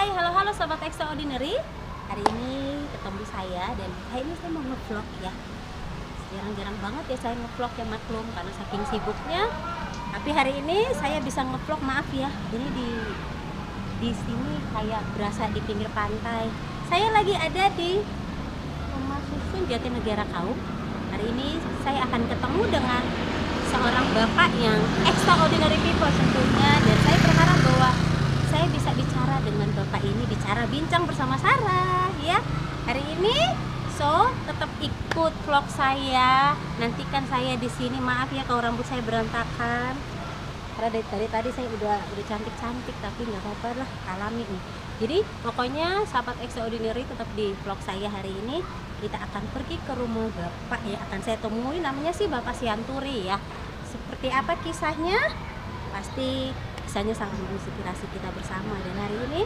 Hai, halo Sobat Extraordinary. Hari ini ketemu saya dan hari ini saya mau nge-vlog ya. Jarang-jarang banget ya saya nge-vlog ya, maklum karena saking sibuknya. Tapi hari ini saya bisa nge-vlog, maaf ya. Ini di sini kayak berasa di pinggir pantai. Saya lagi ada di Rumah Susun Jatinegara Kaum. Hari ini saya akan ketemu dengan seorang bapak yang extraordinary people tentunya, dan saya berharap bahwa saya bisa bicara dengan bapak ini, bincang bersama Sarah ya. Hari ini tetap ikut vlog saya. Nantikan saya di sini. Maaf ya kalau rambut saya berantakan. Karena dari tadi saya udah cantik-cantik, tapi nggak apa-apa lah, alami nih. Jadi pokoknya sahabat extraordinary tetap di vlog saya hari ini. Kita akan pergi ke rumah bapak ya, akan saya temui, namanya sih Bapak Sianturi ya. Seperti apa kisahnya? Pasti kisahnya sangat menginspirasi kita bersama. Dan hari ini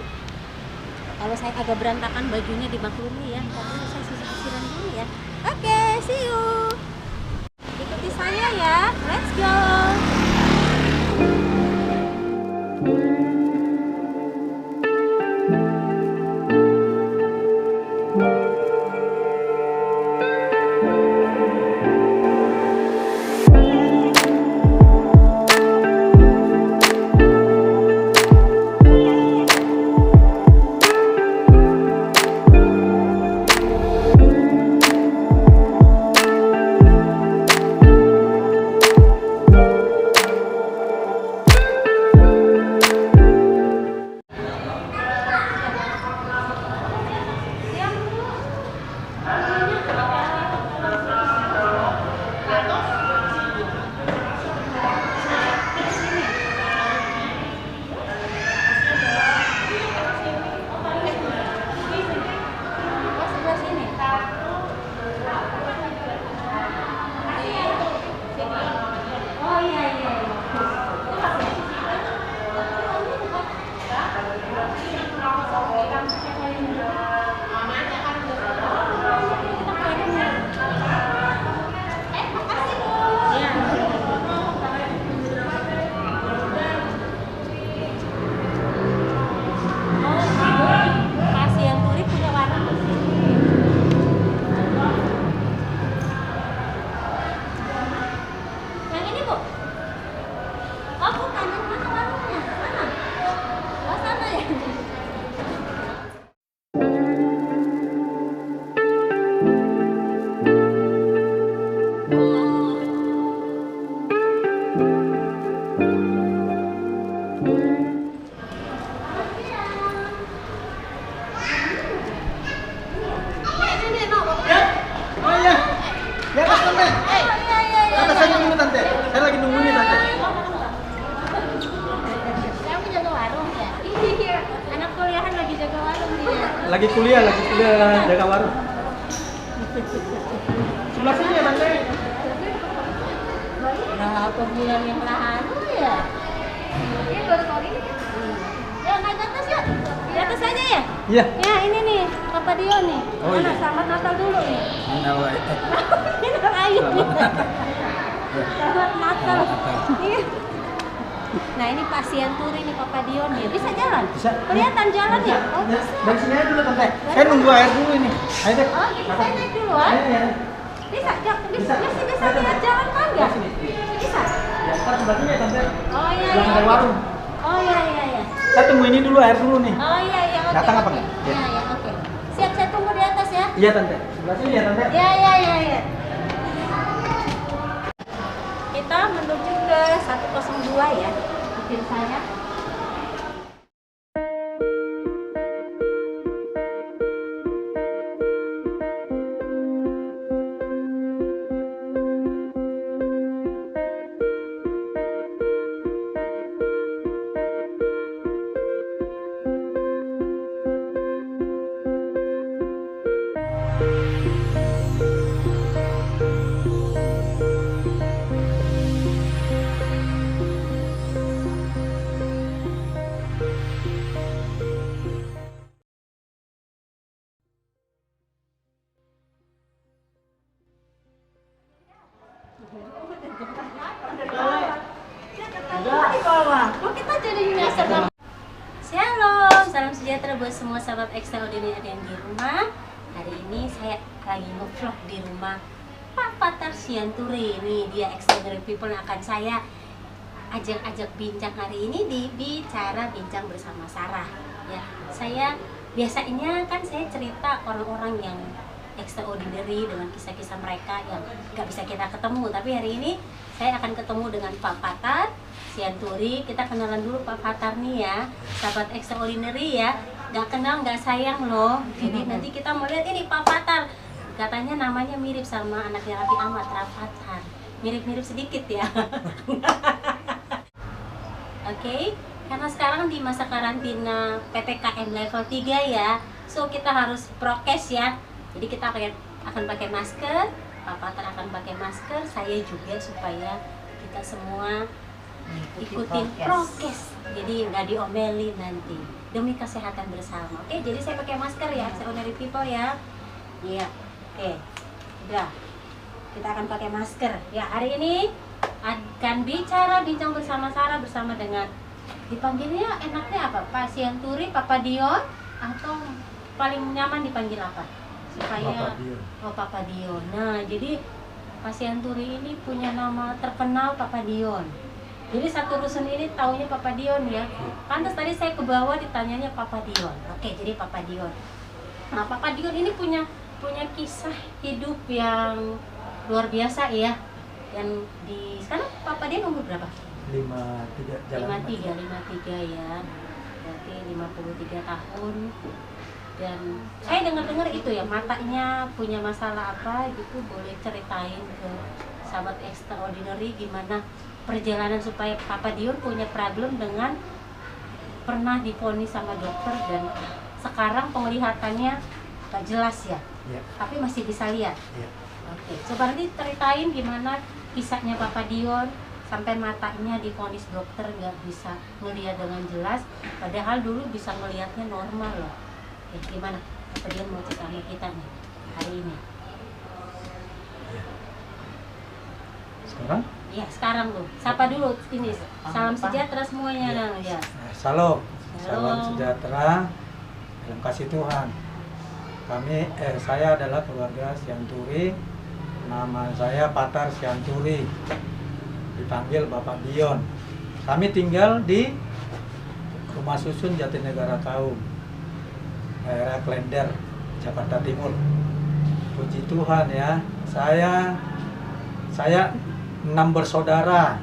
kalau saya agak berantakan bajunya dimaklumi ya, tapi saya sisir-sisiran dulu ya. Oke, see you. Ikuti saya ya, let's go. Lagi kuliah jaga warung. Sebelah sini ya Tante. Berapa bulan yang lalu ya? Ini baru kali ini. Ya naik ke atas ya. Di atas aja ya? Iya. Ya ini nih, Papa Dio nih. Oh, iya. Selamat Natal dulu nih. Selamat Ayo. Selamat Natal. Iya. Nah ini Pak Sianturi nih, Papa Dion nih. Bisa jalan? Bisa. Kelihatan jalan ya? Oh, Ya, bisa. dari sini aja dulu Tante. Saya nunggu air dulu ini. Ayo deh. Oh gitu, saya naik duluan. Iya. Bisa Bisa. lihat jalan tangga? Sini. Bisa? Ya, ntar sebelah sini ya Tante. Oh iya Belakang iya. ada warung. Oh iya. Saya tunggu ini dulu, air dulu nih. Oh iya oke. Datang apa oke. enggak? Iya oke. Siap, saya tunggu di atas ya. Iya Tante. Sebelah sini ya Tante. Iya. Kita menuju ke 102 ya. Ikutin saya. salam sejahtera buat semua sahabat extraordinary yang di rumah. Hari ini saya lagi nge-vlog di rumah Pak Fatar Sianturi. Ini dia extraordinary people yang akan saya ajak bincang hari ini di Bicara Bincang Bersama Sarah. Ya, saya biasanya kan saya cerita orang-orang yang extraordinary dengan kisah-kisah mereka yang gak bisa kita ketemu. Tapi hari ini saya akan ketemu dengan Pak Fatar Sianturi. Kita kenalan dulu Pak Fatar nih ya, sahabat extraordinary ya. Gak kenal gak sayang loh. Jadi nanti kita mau lihat ini Pak Fatar. Katanya namanya mirip sama anaknya Raffi Ahmad, Rafathar. Mirip-mirip sedikit ya. Oke, karena sekarang di masa karantina PPKM level 3 ya. So kita harus prokes ya. Jadi kita akan pakai masker, Pak Fatar akan pakai masker, saya juga supaya kita semua ikutin prokes. Jadi nggak diomelin nanti demi kesehatan bersama. Oke, jadi saya pakai masker ya, extraordinary people ya. Iya, oke, udah. Kita akan pakai masker. Ya, hari ini akan bincang bersama Sarah bersama dengan dipanggilnya enaknya apa? Pak Sianturi, Papa Dion, atau paling nyaman dipanggil apa? Supaya Papa Dion. Nah, jadi Pak Sianturi ini punya nama terkenal Papa Dion. Jadi satu rusun ini taunya Papa Dion ya. Pantas tadi saya ke bawah ditanyanya Papa Dion. Oke, jadi Papa Dion. Nah, Papa Dion ini punya kisah hidup yang luar biasa ya. Yang di sekarang Papa Dion umur berapa? 53 jalan. 53 ya. Berarti 53 tahun. Dan saya dengar itu ya, matanya punya masalah apa gitu, boleh ceritain ke sahabat extraordinary gimana perjalanan supaya Papa Dion punya problem dengan pernah divonis sama dokter dan sekarang penglihatannya gak jelas ya, tapi masih bisa lihat. Oke, coba nanti ceritain gimana kisahnya Papa Dion sampai matanya divonis dokter gak bisa melihat dengan jelas, padahal dulu bisa melihatnya normal loh. Oke, gimana Papa Dion mau cerita sama kita nih hari ini? Sekarang? Ya, sekarang tuh. Sapa dulu ini. Salam sejahtera semuanya nah, ya. Salam sejahtera dalam kasih Tuhan. Saya adalah keluarga Sianturi. Nama saya Fatar Sianturi. Dipanggil Bapak Dion. Kami tinggal di Rumah Susun Jatinegara Kaum, daerah Klender, Jakarta Timur. Puji Tuhan ya. Saya 6 bersaudara.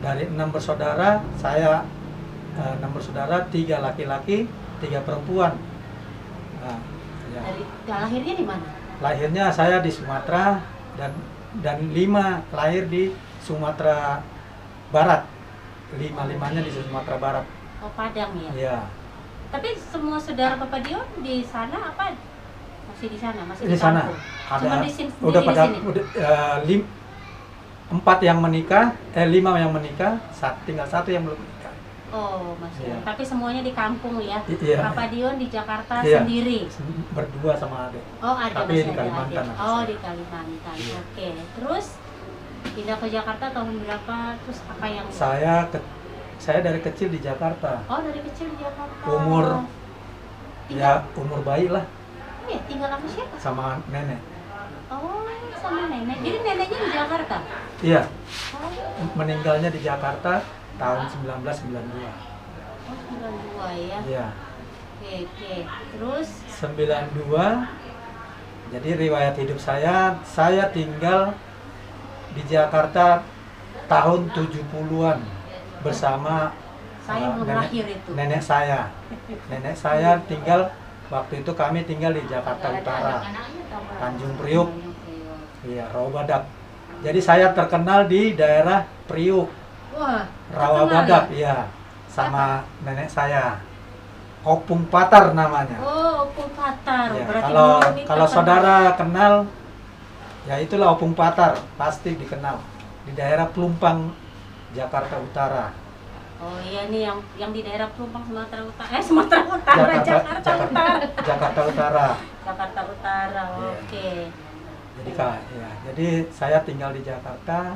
Dari 6 bersaudara, saya 6 bersaudara, 3 laki-laki, 3 perempuan. Nah, ya. Lahirnya di mana? Lahirnya saya di Sumatera dan 5 lahir di Sumatera Barat. 5-5-nya di Sumatera Barat. Oh, Padang ya. Iya. Tapi semua saudara Papa Dion di sana apa? Masih di sana, masih di sana. Ada. Cuma di sini, udah pada di sini. 4 yang menikah, 5 yang menikah, tinggal 1 yang belum menikah. Oh, masih. Iya. Tapi semuanya di kampung ya. Iya. Papa Dion di Jakarta Iya. sendiri. Berdua sama adik. Oh, ada Tapi masih di ada Kalimantan. adik. Oh, di Kalimantan. Iya. Oke. Terus pindah ke Jakarta tahun berapa? Terus apa yang Saya dari kecil di Jakarta. Oh, dari kecil di Jakarta. Umur bayi lah, Iya, tinggal sama siapa? sama nenek. Oh, sama nenek. Jadi neneknya di Jakarta? Iya, Oh, meninggalnya di Jakarta tahun 1992. oh 92 ya. Iya, Oke. Terus 92. Jadi riwayat hidup saya tinggal di Jakarta tahun 70-an bersama saya belum lahir itu. nenek saya. Nenek saya tinggal, waktu itu kami tinggal di Jakarta Utara, Tanjung Priuk. Iya, Rawabadak. Jadi saya terkenal di daerah Priuk, Wah, Rawabadak, ya, sama nenek saya. Opung Fatar namanya. Oh, Opung Fatar. Ya, Berarti kalau dulu ini kalau terkenal. saudara kenal, ya itulah Opung Fatar, pasti dikenal di daerah Pelumpang, Jakarta Utara. Oh iya nih yang di daerah Pelumpang Sumatera Utara. Sumatera Utara, Jakarta Utara. Jakarta Utara. Jakarta Utara. Iya. Oke. Jadi saya tinggal di Jakarta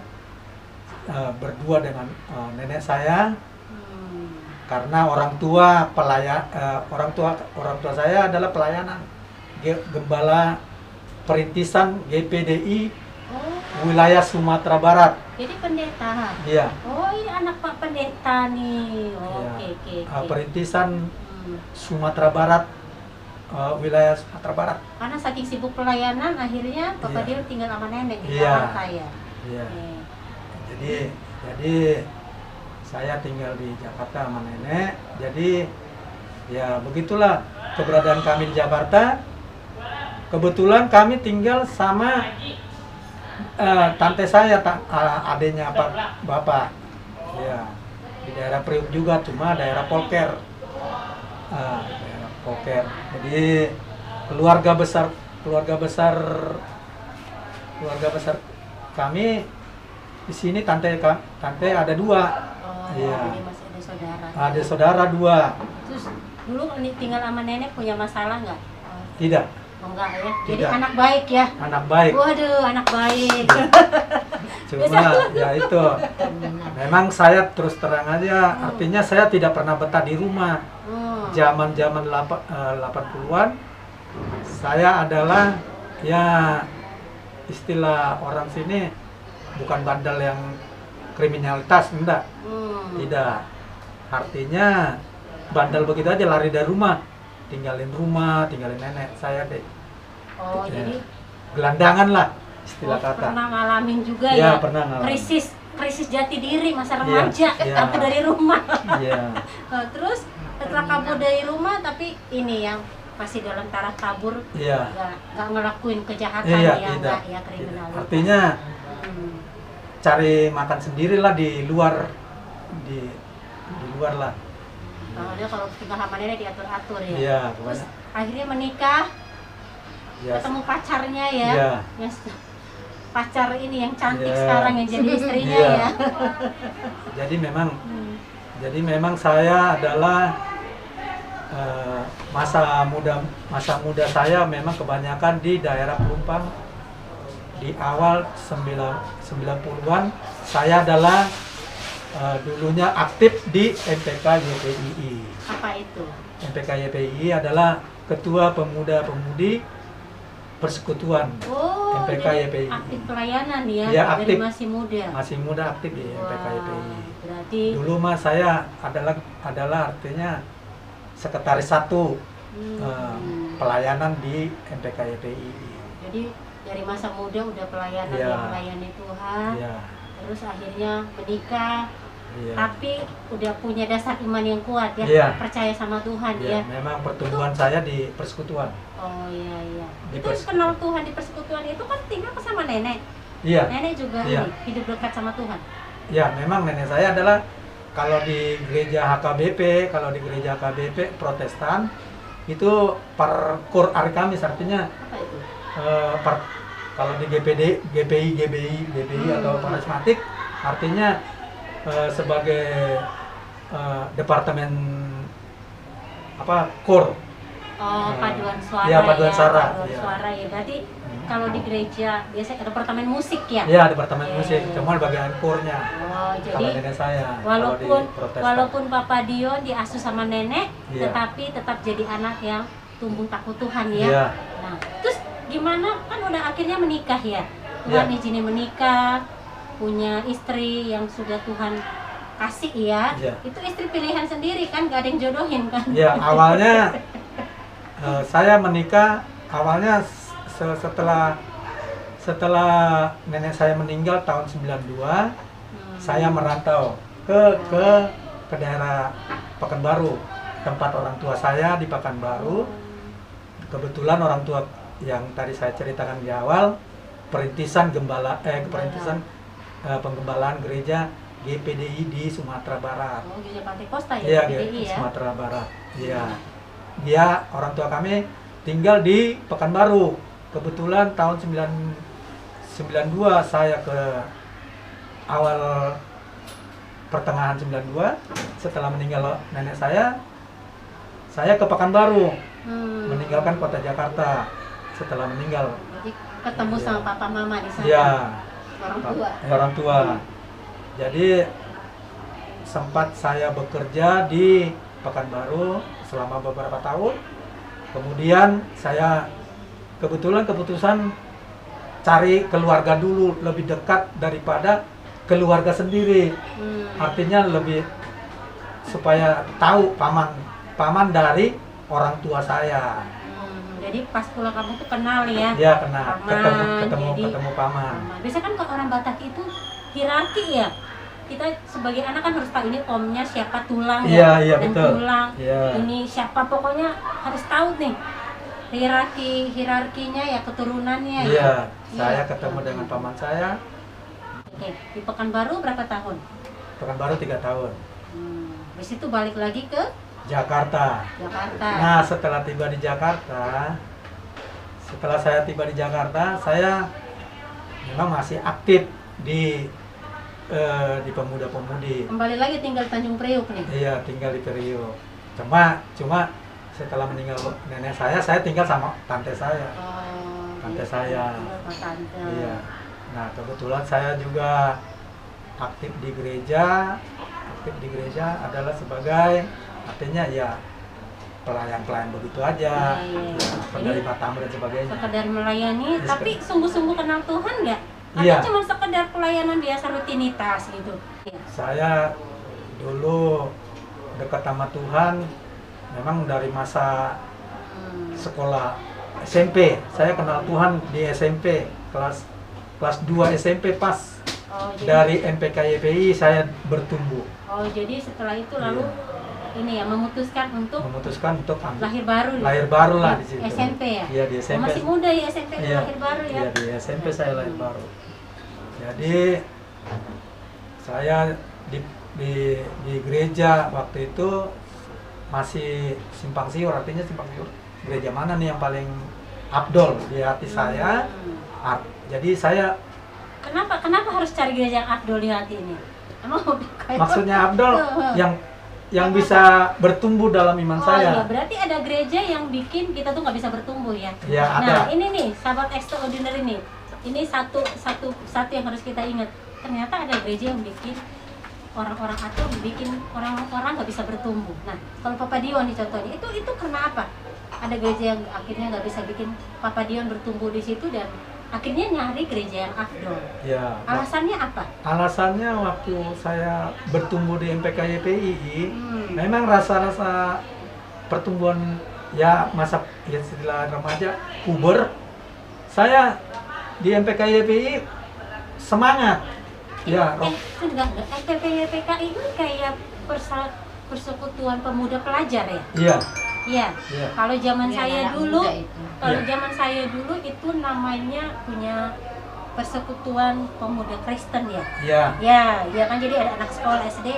berdua dengan nenek saya. karena orang tua orang tua saya adalah pelayanan gembala perintisan GPDI Oh, wilayah Sumatera Barat. jadi pendeta. Iya. Oh, ini anak Pak Pendeta nih. Iya. Oke. Perintisan Hmm. Sumatera Barat, wilayah Sumatera Barat. Karena saking sibuk pelayanan, akhirnya Bapak Iya. Dio tinggal sama nenek di Iya. Jakarta ya. Iya. Oke. Jadi saya tinggal di Jakarta sama nenek. Jadi ya begitulah keberadaan kami di Jakarta. Kebetulan kami tinggal sama tante saya, adiknya bapak. Ya, di daerah Priuk juga, cuma daerah Polker. Daerah Polker. Jadi keluarga besar kami di sini tante ada 2. Oh, Iya. jadi masih ada saudara. Ada saudara 2. Terus dulu tinggal sama nenek punya masalah nggak? Oh, Tidak, enggak ya. Jadi Tidak. anak baik ya. anak baik. Waduh, anak baik. Cuma ya itu. Memang saya terus terang aja, artinya saya tidak pernah betah di rumah. Hmm. Zaman-zaman 80-an saya adalah ya istilah orang sini bukan bandel yang kriminalitas, enggak. Tidak. Artinya bandel begitu aja, lari dari rumah, tinggalin nenek saya deh. Oh, Ya. jadi Gelandangan lah istilah kata. pernah ngalamin juga Ya, ya. pernah ngalamin. Krisis jati diri masa remaja, Iya. kabur dari rumah. Iya. Terus setelah kabur dari rumah, tapi ini yang masih dalam taraf kabur, Iya. nggak ngelakuin kejahatan Iya, ya, tidak. nggak ya kriminal. Artinya Hmm. cari makan sendirilah di luar lah. Dia kalau tinggal sama nenek diatur-atur ya. Iya, Terus kebanyakan. akhirnya menikah, Ya, ketemu pacarnya ya. Iya. Pacar ini yang cantik Iya. sekarang yang jadi istrinya Iya. ya. Jadi memang Hmm. saya adalah masa muda saya memang kebanyakan di daerah Pelumpang. Di awal 90-an saya adalah dulunya aktif di MPK YPII. Apa itu? MPK YPII adalah Ketua Pemuda-Pemudi Persekutuan. Oh, MPK jadi YPII. aktif pelayanan ya, Iya, dari aktif. masih muda. Masih muda aktif di MPK Wah, YPII. berarti Dulu mah saya adalah artinya sekretaris 1 pelayanan di MPK YPII. jadi dari masa muda udah pelayanan Iya. ya, melayani Tuhan. Iya, Terus akhirnya menikah, iya. tapi udah punya dasar iman yang kuat ya, Iya. percaya sama Tuhan Iya, ya. memang pertumbuhan saya di persekutuan. Oh iya. Di Itu persekutuan. kenal Tuhan di persekutuan itu kan tinggal sama nenek. Iya. Nenek juga Iya. ini hidup dekat sama Tuhan. Ya, memang nenek saya adalah kalau di gereja HKBP Protestan itu per kur hari Kamis, artinya Apa itu? kalau di GPI atau karismatik artinya sebagai departemen kur. Oh, paduan suara Iya, paduan suara. Paduan Iya. suara ya. Berarti kalau di gereja biasanya ada departemen musik ya? Iya, departemen Iya, musik, iya. cuma bagian kurnya. Oh, Kalau jadi nenek saya kalau di Protestan. walaupun Papa Dion diasuh sama nenek, Iya. tetapi tetap jadi anak yang tumbuh takut Tuhan ya. Iya. Nah, terus gimana, kan udah akhirnya menikah ya? Tuhan Iya. izinin menikah, punya istri yang sudah Tuhan kasih ya. Iya. Itu istri pilihan sendiri kan, gak ada yang jodohin kan? Ya, awalnya saya menikah awalnya setelah nenek saya meninggal tahun 92, saya merantau ke daerah Pekanbaru, tempat orang tua saya di Pekanbaru. Kebetulan orang tua yang tadi saya ceritakan di awal perintisan penggembalaan gereja GPDI di Sumatera Barat. Oh, gereja Pantai Kosta ya, Iya, GPDI ya. Sumatera Barat. Iya. Dia orang tua kami tinggal di Pekanbaru. Kebetulan tahun 92 saya ke awal pertengahan 92 setelah meninggal nenek saya ke Pekanbaru, meninggalkan kota Jakarta setelah meninggal. Jadi ketemu sama papa mama di sana. Iya. Orang tua. Orang tua. Jadi sempat saya bekerja di Pekanbaru selama beberapa tahun. Kemudian saya kebetulan keputusan cari keluarga dulu, lebih dekat daripada keluarga sendiri. Artinya lebih supaya tahu paman dari orang tua saya. Jadi pas pulang kamu tuh kenal ya? Iya, kenal. Paman, Ketemu paman. Biasanya kan kalau orang Batak itu hierarki ya. Kita sebagai anak kan harus tahu ini omnya siapa, tulang Iya, ya, dan betul. tulang. Iya. Ini siapa, pokoknya harus tahu nih hierarkinya ya, keturunannya ya. Iya, saya Iya. ketemu dengan paman saya. Oke, di Pekanbaru berapa tahun? Pekanbaru 3 tahun. Habis itu balik lagi ke Jakarta. Jakarta. Nah, setelah tiba di Jakarta, setelah saya tiba di Jakarta, saya memang masih aktif di pemuda-pemudi. Kembali lagi tinggal Tanjung Priuk nih. Iya, tinggal di Priok. Cuma setelah meninggal nenek saya tinggal sama tante saya. Tante Gitu. saya. Tinggal sama tante. Iya. Nah, kebetulan saya juga aktif di gereja. Aktif di gereja adalah sebagai, artinya ya pelayan-pelayan begitu aja. Iya. Ya, penerima tamu dan sebagainya. Sekedar melayani, Iya, tapi sungguh-sungguh kenal Tuhan nggak? Atau Iya. cuma sekedar pelayanan biasa rutinitas gitu? Iya. Saya dulu dekat sama Tuhan memang dari masa sekolah SMP. Saya kenal Tuhan di SMP, kelas 2 SMP pas. Oh, Dari MPK-YPI saya bertumbuh. jadi setelah itu lalu Iya. ini ya memutuskan untuk Memutuskan untuk ambil lahir baru. lahir baru lah di situ. SMP ya? Iya, di SMP. Masih muda ya SMP Iya. lahir baru ya? Iya, di SMP saya lahir baru. Jadi saya di gereja waktu itu masih simpang siur, artinya simpang siur. Gereja mana nih yang paling afdol di hati saya? Jadi saya Kenapa harus cari gereja yang afdol di hati ini? Emang kayak maksudnya afdol yang bisa bertumbuh dalam iman Oh saya. iya, berarti ada gereja yang bikin kita tuh nggak bisa bertumbuh ya? Ya, Nah, ada. ini nih, sahabat extraordinary nih. Ini satu yang harus kita ingat. Ternyata ada gereja yang bikin orang-orang atau bikin orang-orang nggak bisa bertumbuh. Nah, kalau Papa Dion nih contohnya, itu karena apa? Ada gereja yang akhirnya nggak bisa bikin Papa Dion bertumbuh di situ dan akhirnya nyari gereja yang afdol. Ya. Alasannya apa? Alasannya waktu saya bertumbuh di MPK-YPI, memang rasa-rasa pertumbuhan ya masa ya istilah remaja puber, saya di MPK-YPI semangat. Ya, Enggak. PKI ini kayak persekutuan pemuda pelajar ya? Iya. Iya. Iya. Kalau zaman Iya, saya anak dulu, muda itu. kalau Iya. zaman saya dulu itu namanya punya persekutuan pemuda Kristen ya. Iya. Ya kan jadi ada anak sekolah SD,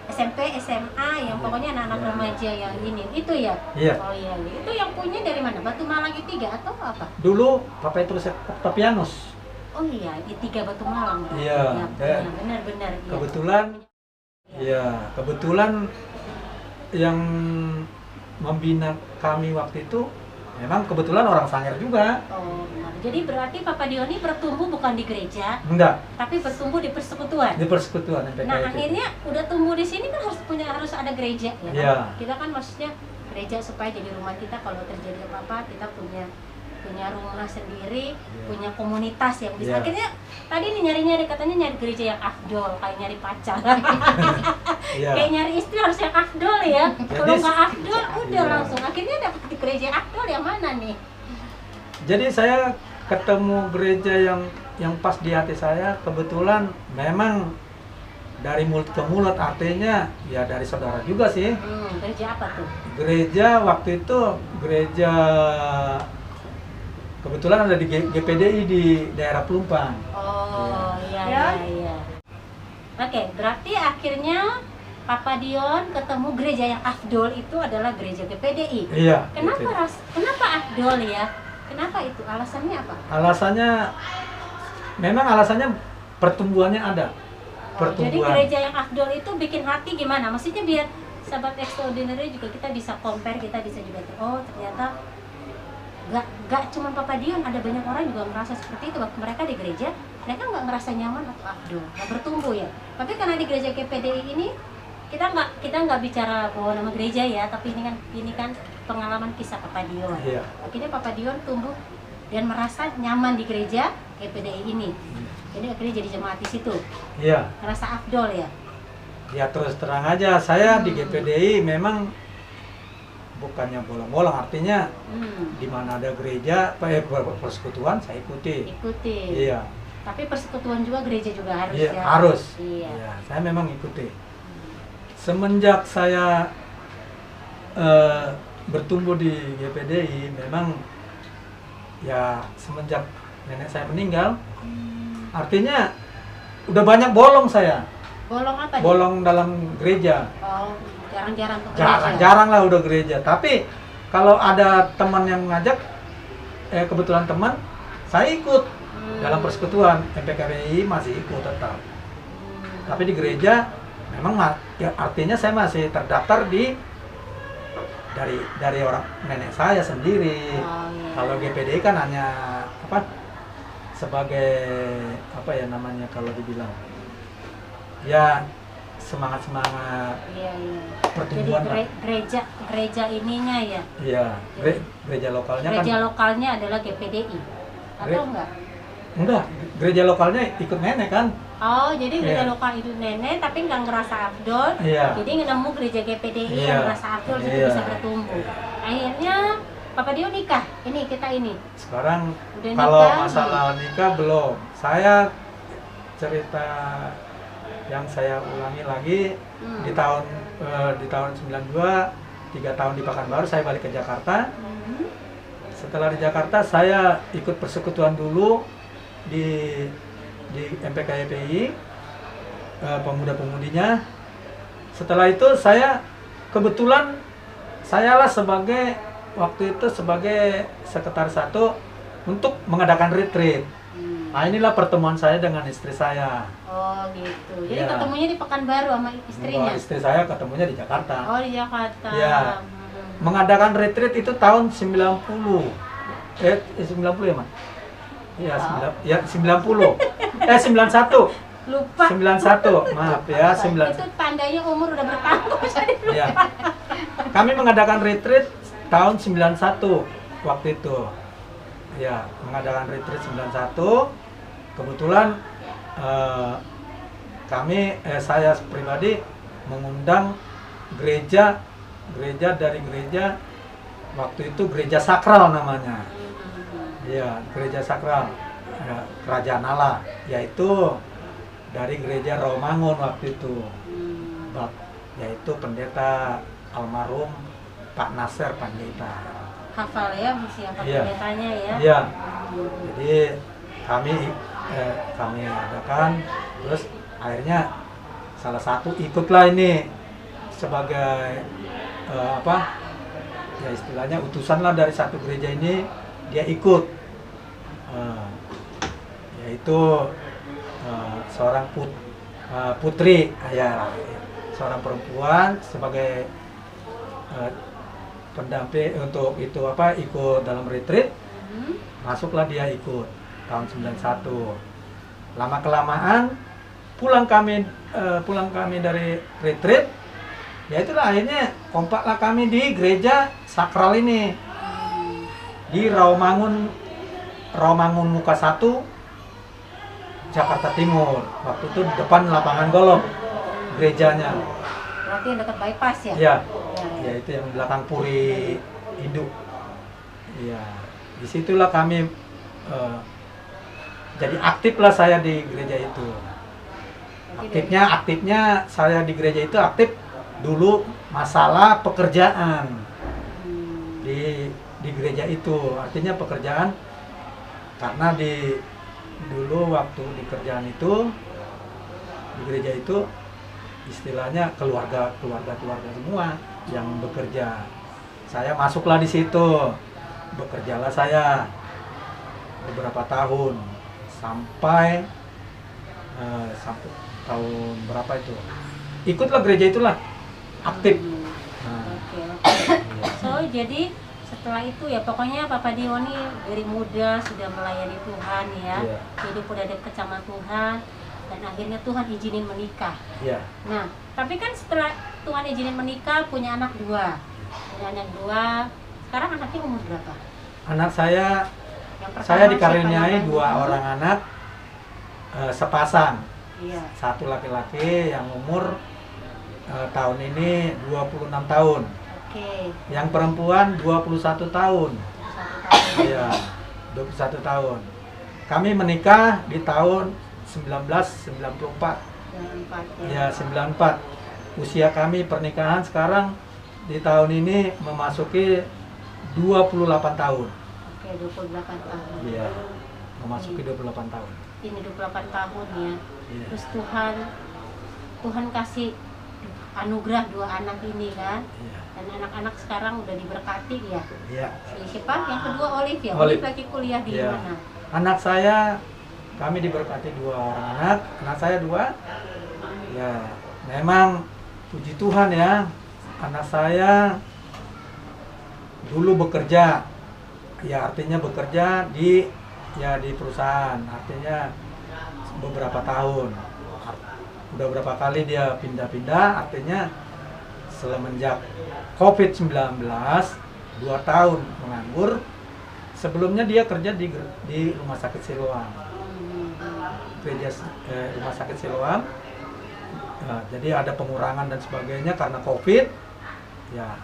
SMP, SMA, yang pokoknya anak-anak Iya. remaja yang ini, itu ya. Iya. Oh iya, itu yang punya dari mana? Batu Malang I3 atau apa? Dulu Papa itu Octavianus. Oh iya, I3 Batu Malang. Iya. Ya, benar. Iya. Kebetulan yang membina kami waktu itu memang kebetulan orang Sangir juga. Oh, benar. Jadi berarti Papa Dioni bertumbuh bukan di gereja, Enggak, tapi bertumbuh di persekutuan. di persekutuan MPK Nah, itu. akhirnya udah tumbuh di sini kan harus ada gereja ya kan? Iya. Kita kan maksudnya gereja supaya jadi rumah kita kalau terjadi apa-apa kita punya rumah sendiri, punya komunitas yang bisa. Iya. Akhirnya tadi nih nyari katanya nyari gereja yang afdol, kayak nyari pacar. Iya. Kayak nyari istri harus yang afdol ya. Kalau nggak afdol udah Iya. langsung. Akhirnya dapet di gereja yang afdol yang mana nih? Jadi saya ketemu gereja yang pas di hati saya, kebetulan memang dari mulut ke mulut, artinya ya dari saudara juga sih. Gereja apa tuh? Gereja waktu itu gereja kebetulan ada di GPDI di daerah Pelumpang. Oh iya. Ya. Oke, berarti akhirnya Papa Dion ketemu gereja yang afdol itu adalah gereja GPDI. Iya. Kenapa afdol ya? Kenapa itu? Alasannya apa? Memang alasannya pertumbuhannya ada. Jadi gereja yang afdol itu bikin hati gimana? Maksudnya biar sahabat extraordinary juga kita bisa compare, kita bisa juga ternyata gak cuma Papa Dion, ada banyak orang juga merasa seperti itu waktu mereka di gereja, mereka nggak ngerasa nyaman atau afdol, nggak bertumbuh ya. Tapi karena di gereja GPDI ini kita nggak bicara bahwa nama gereja ya, tapi ini kan pengalaman kisah Papa Dion. Iya. Akhirnya Papa Dion tumbuh dan merasa nyaman di gereja GPDI ini. Jadi akhirnya jadi jemaat di situ. Iya. Ngerasa afdol ya. Ya terus terang aja, saya di GPDI memang bukannya bolong-bolong, artinya di mana ada gereja, persekutuan saya ikuti. Iya. Tapi persekutuan juga gereja juga harus Iya, ya. harus. Iya. Iya, saya memang ikuti. Semenjak saya bertumbuh di GPDI, memang ya semenjak nenek saya meninggal, artinya udah banyak bolong saya. Bolong apa? Bolong dalam gereja. Oh, jarang-jarang ke gereja. Jarang-jarang lah udah gereja. Tapi kalau ada teman yang ngajak, kebetulan teman, saya ikut dalam persekutuan. MPKBI masih ikut tetap. Tapi di gereja memang ya artinya saya masih terdaftar dari orang nenek saya sendiri. Oh, iya. Kalau GPDI kan hanya sebagai apa ya namanya kalau dibilang ya semangat Iya. pertumbuhan. Jadi gereja ininya ya. Iya, gereja lokalnya Gereja kan. lokalnya adalah GPDI atau enggak? Enggak, gereja lokalnya ikut nenek kan. Oh, jadi gereja Iya. lokal itu nenek tapi nggak ngerasa afdol. Iya. Jadi nemu gereja GPDI Iya. yang ngerasa afdol jadi Iya. bisa bertumbuh. Akhirnya Papa Dio nikah. Ini. Sekarang Udah kalau nikah? masalah nikah belum. Saya cerita yang saya ulangi lagi di tahun 92, 3 tahun di Pekanbaru saya balik ke Jakarta. Setelah di Jakarta saya ikut persekutuan dulu di MPKYPI, pemuda-pemudinya. Setelah itu saya kebetulan sayalah waktu itu sebagai sekretaris 1 untuk mengadakan retreat. Nah inilah pertemuan saya dengan istri saya. Oh gitu. Jadi Iya. ketemunya di Pekanbaru sama istrinya. Istri saya ketemunya di Jakarta. Oh di Jakarta. Ya. Mengadakan retreat itu tahun 90. 90 ya, Mas? Iya, 90. 91. Lupa. 91. Maaf ya, 9. Itu tandanya umur udah bertambah. Ya. Kami mengadakan retreat tahun 91 waktu itu. Ya, mengadakan retreat 91. Kebetulan saya pribadi mengundang gereja dari gereja waktu itu gereja sakral namanya. Ya, gereja sakral Kerajaan Allah, yaitu dari gereja Rawamangun waktu itu. Yaitu pendeta almarhum Pak Nasir Pandita. Hafal ya siapa pendetanya ya. Iya. Jadi kami adakan, terus akhirnya salah satu ikutlah ini sebagai ya istilahnya utusan lah dari satu gereja ini, dia ikut, yaitu seorang putri, ya seorang perempuan sebagai pendamping untuk itu ikut dalam retreat. Masuklah dia ikut tahun 91. Lama kelamaan pulang kami dari retreat, ya itulah akhirnya kompaklah kami di gereja sakral ini di Rawamangun Muka 1, Jakarta Timur. Waktu itu depan lapangan golf gerejanya. Berarti yang dekat bypass ya? Iya. Ya itu yang belakang Puri Induk. Iya. Disitulah kami jadi aktif lah saya di gereja itu. Aktifnya saya di gereja itu aktif dulu masalah pekerjaan di gereja itu. Artinya pekerjaan karena dulu waktu di kerjaan itu di gereja itu istilahnya keluarga semua yang bekerja. Saya masuklah di situ. Bekerjalah saya beberapa tahun sampai tahun berapa itu, ikutlah gereja itulah aktif. Oke. So jadi setelah itu ya pokoknya Papa Dio ini dari muda sudah melayani Tuhan ya. Hidup udah dekat sama Tuhan. dan akhirnya Tuhan izinin menikah. Iya. Nah, tapi kan setelah Tuhan izinin menikah, punya anak 2. Sekarang anaknya umur berapa? Anak saya Yang pertama saya siapa dikaruniai namanya? 2 orang anak sepasang. Iya. Satu laki-laki yang umur tahun ini 26 tahun. Oke. Yang perempuan 21 tahun. 1 tahun. Iya, 21 tahun. Kami menikah di tahun 1994. Yang 4 Ya, 94. Usia kami pernikahan sekarang di tahun ini memasuki 28 tahun. Oke, 28 tahun. Iya, memasuki 28 tahun. Ini 28 tahun ya. Iya. Terus Tuhan kasih anugerah 2 anak ini kan. Iya. Dan anak-anak sekarang udah diberkati ya. Iya. Siapa? Yang kedua Olive ya. Olive. Olive lagi kuliah di Iya. mana? Anak saya, kami diberkati 2 orang anak. Anak saya 2. Ya, memang puji Tuhan ya. Anak saya dulu bekerja. Ya, artinya bekerja di perusahaan. Artinya beberapa tahun. Udah berapa kali dia pindah-pindah, artinya semenjak COVID-19 2 tahun menganggur. Sebelumnya dia kerja di Rumah Sakit Siloam. Rumah Sakit Siloam. Nah, jadi ada pengurangan dan sebagainya karena COVID. Ya,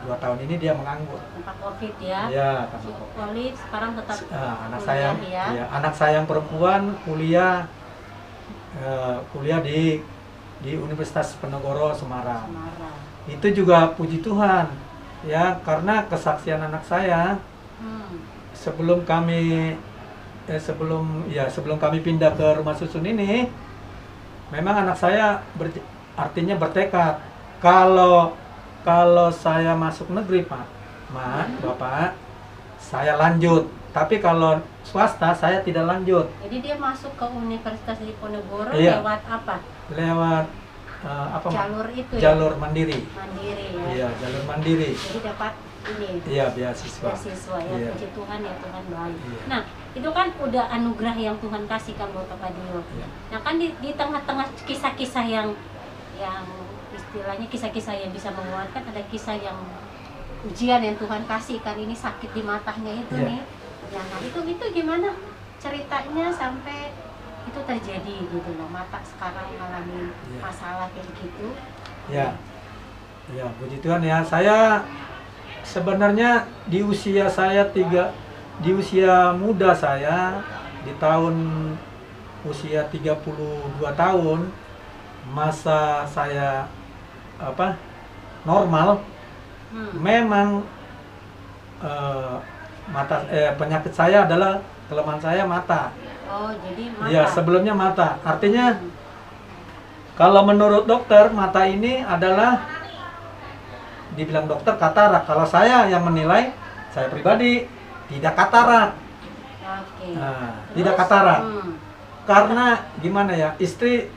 2 tahun ini dia menganggur. Tempat COVID ya. Ya, Si karena COVID. Olive sekarang tetap Anak kuliah saya, ya. ya, anak saya yang perempuan kuliah di Universitas Penegoro Semarang. Semarang. Itu juga puji Tuhan ya, karena kesaksian anak saya sebelum kami pindah ke rumah susun ini, memang anak saya artinya bertekad kalau saya masuk negeri, Bapak, saya lanjut. Tapi kalau swasta saya tidak lanjut. Jadi dia masuk ke Universitas Diponegoro Iya. lewat apa? Lewat Jalur itu jalur mandiri. ya? Mandiri ya. Iya, jalur mandiri. Jadi dapat ini Iya, beasiswa. beasiswa ya. Iya. Puji Tuhan ya, Tuhan baik. Iya. Nah, itu kan udah anugerah yang Tuhan kasihkan buat Bapak Dio. Iya. Nah kan di tengah-tengah kisah-kisah yang istilahnya kisah-kisah yang bisa menguatkan, ada kisah yang ujian yang Tuhan kasih kan, ini sakit di matanya itu Iya. nih. Ya, nah itu gimana ceritanya sampai itu terjadi gitu loh, mata sekarang mengalami Iya. masalah kayak gitu. Ya, ya, puji Tuhan ya. Saya sebenarnya di usia muda saya, di tahun usia 32 tahun, masa saya normal, memang penyakit saya adalah kelemahan saya mata. Oh, jadi mata. Iya, sebelumnya mata. Artinya kalau menurut dokter, mata ini adalah dibilang dokter katarak. Kalau saya yang menilai, saya pribadi tidak katarak. Oke. Nah, Terus? tidak katarak. Karena gimana ya, istri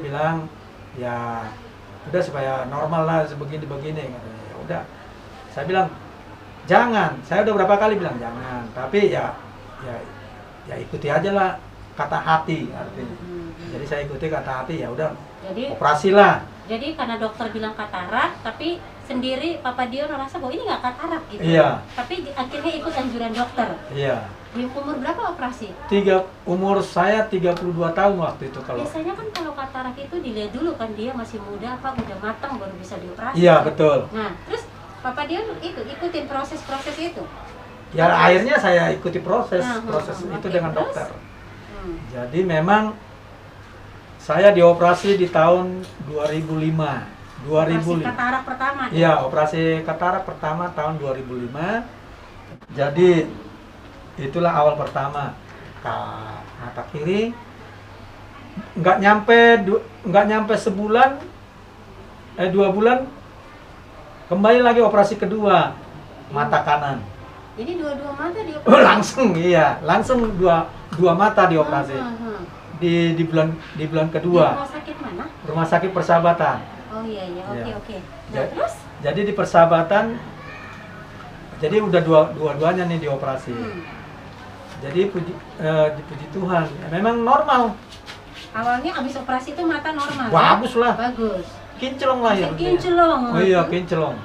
bilang ya udah supaya normal lah sebegini-begini. Ya udah. Saya bilang jangan. Saya udah berapa kali bilang jangan. Tapi ya ikuti aja lah kata hati artinya. Jadi saya ikuti kata hati, ya udah Jadi operasi lah. Jadi karena dokter bilang katarak, tapi sendiri Papa Dio ngerasa bahwa ini nggak katarak gitu. Iya. Tapi akhirnya ikut anjuran dokter. Iya. Di umur berapa operasi? Umur saya 32 tahun waktu itu kalau. Biasanya kan kalau katarak itu dilihat dulu kan dia masih muda apa udah matang baru bisa dioperasi. Iya, betul. Nah, terus Papa Dio ikutin proses-proses itu. Ya akhirnya saya ikuti proses Oke, itu dengan terus? dokter. Jadi memang saya dioperasi di tahun 2005. Operasi katarak pertama. Iya, operasi katarak pertama tahun 2005. Jadi itulah awal pertama. Mata kiri nggak nyampe sebulan, 2 bulan kembali lagi operasi kedua mata kanan. Jadi dua-dua mata dioperasi. Langsung dua mata dioperasi. Di bulan kedua. Di rumah sakit mana? Rumah Sakit Persahabatan. Oh iya, Iya. oke. Nah, terus? Jadi di Persahabatan, jadi udah dua-duanya nih dioperasi. Jadi dipuji Tuhan, ya, memang normal. Awalnya habis operasi itu mata normal. Bagus lah. Bagus. Kinclong lah ya. Kinclong. Oh iya, kinclong.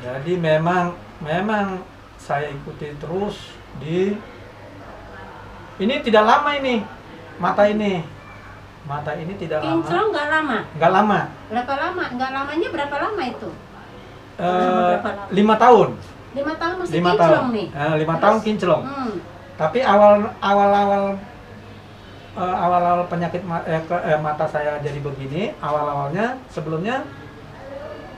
Jadi memang saya ikuti terus di ini tidak lama ini. Mata ini tidak lama. Kinclong nggak lama. Nggak lama. Berapa lama? Nggak lamanya berapa lama itu? 5 tahun. 5 tahun masih 5 kinclong tahun. nih. 5 tahun kinclong. Tapi awal penyakit mata saya jadi begini, awalnya sebelumnya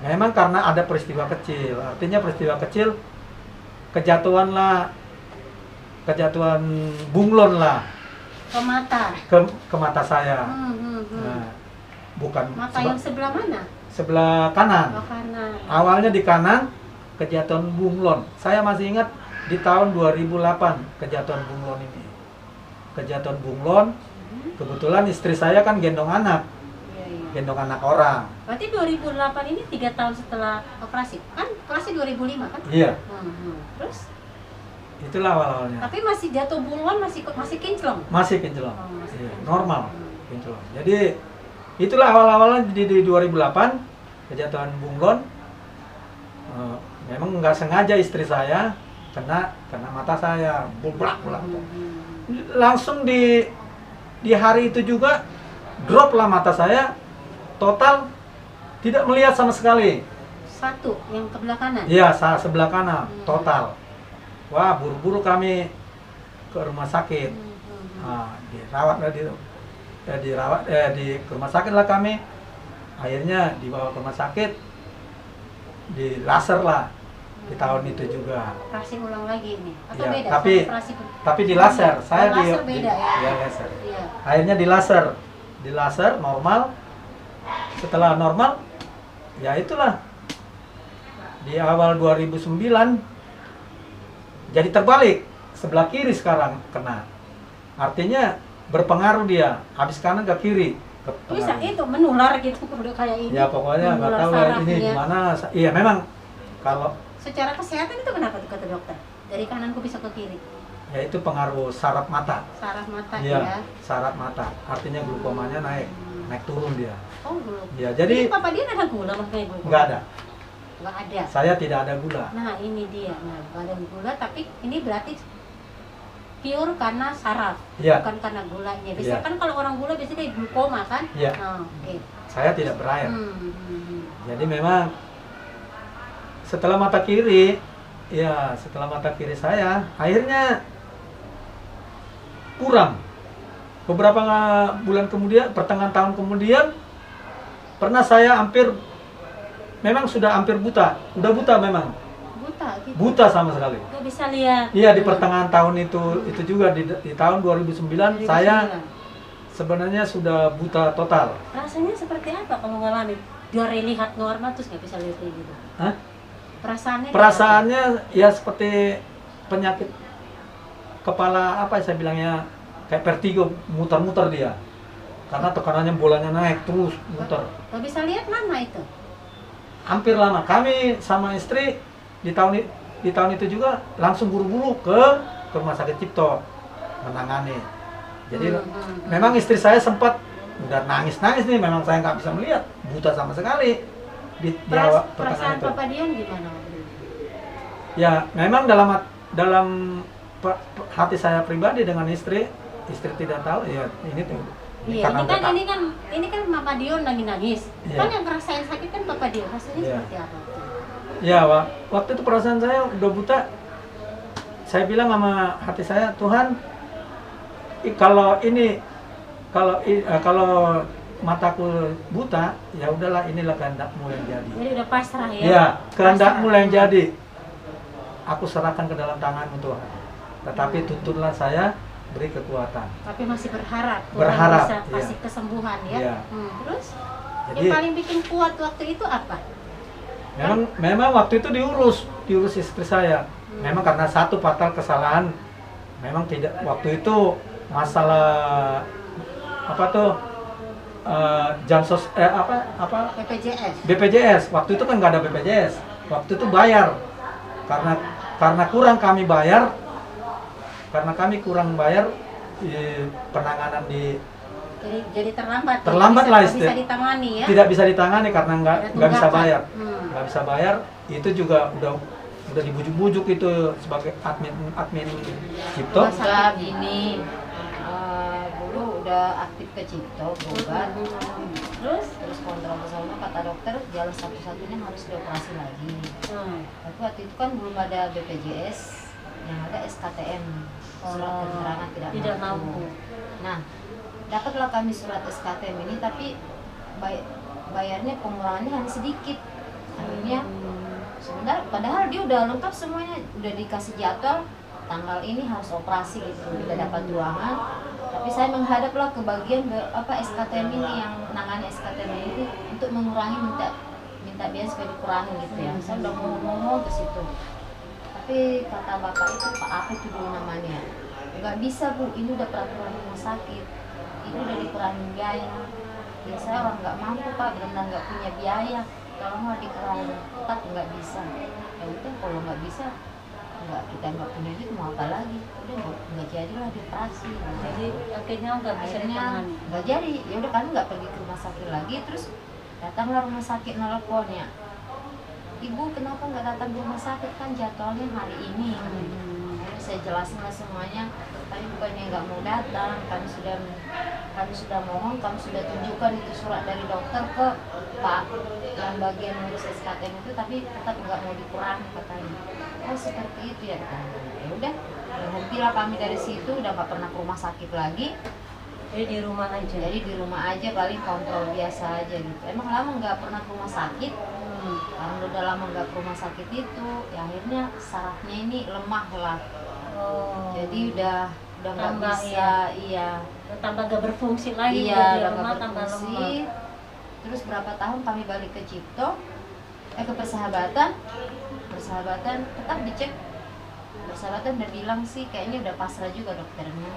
memang karena ada peristiwa kecil. Artinya peristiwa kecil, kejatuhan bunglon lah ke mata saya. Nah, bukan mata yang sebelah mana? Sebelah kanan. Oh, kanan. Awalnya di kanan, kejatuhan bunglon. Saya masih ingat di tahun 2008 kejatuhan bunglon ini. Kejatuhan bunglon, kebetulan istri saya kan gendong anak. Gendong anak orang. Berarti 2008 ini 3 tahun setelah operasi. Kan operasi 2005 kan? Iya. Terus? Itulah awal-awalnya. Tapi masih jatuh bunglon, masih kinclong? Masih kinclong. Oh, masih iya, kinclong. normal kinclong. Jadi itulah awal-awalnya di 2008 kejatuhan bunglon. Memang nggak sengaja istri saya kena mata saya, bulak. Langsung di hari itu juga drop lah mata saya, total tidak melihat sama sekali. Satu yang ke kanan? Iya, sebelah kanan, total. Wah, buru-buru kami ke rumah sakit. Dirawat lah di rumah sakit lah kami. Akhirnya dibawa ke rumah sakit, di laser lah di tahun itu juga. Operasi ulang lagi ini? Atau Ya, beda? tapi di laser. Saya laser beda ya? Laser. Iya. Akhirnya di laser normal. Setelah normal, ya itulah di awal 2009 jadi terbalik, sebelah kiri sekarang kena. Artinya berpengaruh dia, habis kanan ke kiri. Bisa itu menular gitu udah kayak ini. Ya pokoknya nggak tahu ya ini gimana. Iya memang kalau secara kesehatan itu kenapa tuh kata dokter? Dari kananku bisa ke kiri. Ya itu pengaruh saraf mata. Saraf mata Iya, ya. saraf mata. Artinya glukomanya naik turun dia. Oh, belum. Ya, jadi Papa dia ada gula makanya gula. Nggak ada. Nggak ada. Saya tidak ada gula. Nah, ini dia. Nah, nggak ada gula tapi ini berarti pure karena saraf, Iya. bukan karena gulanya. Biasanya Iya. kan kalau orang gula biasanya kayak glukoma kan? Iya. Nah, oke. Saya tidak berair. Hmm. Jadi memang setelah mata kiri saya akhirnya kurang. Beberapa bulan kemudian, pertengahan tahun kemudian, pernah saya memang sudah hampir buta. Udah buta memang. Buta gitu. Buta sama sekali. Nggak bisa lihat. Iya, di pertengahan tahun itu juga di tahun 2009 saya sebenarnya sudah buta total. Rasanya seperti apa kalau ngalamin? Dari lihat normal terus nggak bisa lihat kayak gitu. Hah? Perasaannya ya seperti penyakit kepala apa saya bilangnya, kayak vertigo, muter-muter dia. Karena tekanannya bolanya naik terus muter. nggak bisa lihat mana itu? Hampir lama. Kami sama istri di tahun itu juga langsung buru-buru ke rumah sakit Cipto menangani. Jadi memang istri saya sempat udah nangis-nangis nih, memang saya nggak bisa melihat, buta sama sekali di awal pertengahan perasaan itu. Papa Dion gimana? Ya memang dalam hati saya pribadi dengan istri tidak tahu ya ini tuh. Iya, ini kan Mama Dion lagi nangis. Iya. Kan yang ngerasain sakit kan Papa Dion. Rasanya Iya. seperti apa? Ya, waktu itu perasaan saya udah buta. Saya bilang sama hati saya, Tuhan, kalau mataku buta, ya udahlah, inilah kehendak-Mu yang jadi. Jadi udah pasrah ya? Iya, kehendak-Mu yang jadi. Aku serahkan ke dalam tangan-Mu Tuhan. Tetapi tuntunlah saya, beri kekuatan. Tapi masih berharap Tuhan Berharap, bisa iya. kasih kesembuhan ya? Iya. Terus? Jadi, Yang paling bikin kuat waktu itu apa? memang waktu itu diurus istri saya. Memang karena satu fatal kesalahan, memang tidak waktu itu masalah apa tuh BPJS. Waktu itu kan nggak ada BPJS. Waktu itu bayar karena kurang kami bayar, karena kami kurang bayar penanganan di Jadi terlambat. Terlambat lah, Bisa ditangani ya. tidak bisa ditangani karena nggak bisa bayar. Hmm. Nggak bisa bayar, itu juga udah dibujuk-bujuk itu sebagai admin Cipto. Masa gini, dulu udah aktif ke Cipto, berobat. Terus kontrol ke sana, kata dokter jalan satu-satunya harus dioperasi lagi. Tapi waktu itu kan belum ada BPJS, yang ada SKTM, surat keterangan tidak mampu. Nah, dapatlah kami surat SKTM ini, tapi bayarnya pengurangannya hanya sedikit. Akhirnya sebentar, padahal dia udah lengkap semuanya, udah dikasih jadwal tanggal ini harus operasi gitu, udah dapat ruangan. Tapi saya menghadaplah ke bagian SKTM ini, yang nangani SKTM ini untuk mengurangi, minta biaya supaya dikurangi gitu ya. Saya udah ngomong ke situ. Tapi kata bapak itu, Pak apa itu dulu namanya, nggak bisa Bu, ini udah peraturan rumah sakit, ini udah dikurangi biaya. Ya saya orang nggak mampu Pak, benar-benar nggak punya biaya, tolonglah dikurangi. Tetap nggak bisa. Ya udah, kalau nggak bisa, kita nggak punya duit, mau apa lagi? Udah nggak jadilah dioperasi. Jadi akhirnya nggak bisa ditangani. Nggak jadi. Ya udah, kami nggak pergi ke rumah sakit lagi. Terus datanglah rumah sakit nelponnya, Ibu kenapa nggak datang ke rumah sakit, kan jadwalnya hari ini. Saya jelasin lah semuanya, tapi bukannya nggak mau datang, kami sudah mohon, kami sudah tunjukkan itu surat dari dokter ke Pak yang bagian ngurus SKTM itu, tapi tetap nggak mau dikurangi katanya. Oh seperti itu ya katanya. Ya udah, berhentilah kami dari situ, udah nggak pernah ke rumah sakit lagi. Jadi di rumah aja. Jadi di rumah aja, paling kontrol biasa aja gitu. Emang lama nggak pernah ke rumah sakit. Karena udah lama nggak ke rumah sakit itu, ya akhirnya sarafnya ini lemah lah. Jadi udah nggak bisa, iya. Tambah gak berfungsi lagi, iya, di rumah tambah lemah. Terus berapa tahun kami balik ke Cipto, ke Persahabatan tetap dicek. Persahabatan udah bilang sih kayaknya udah pasrah juga dokternya.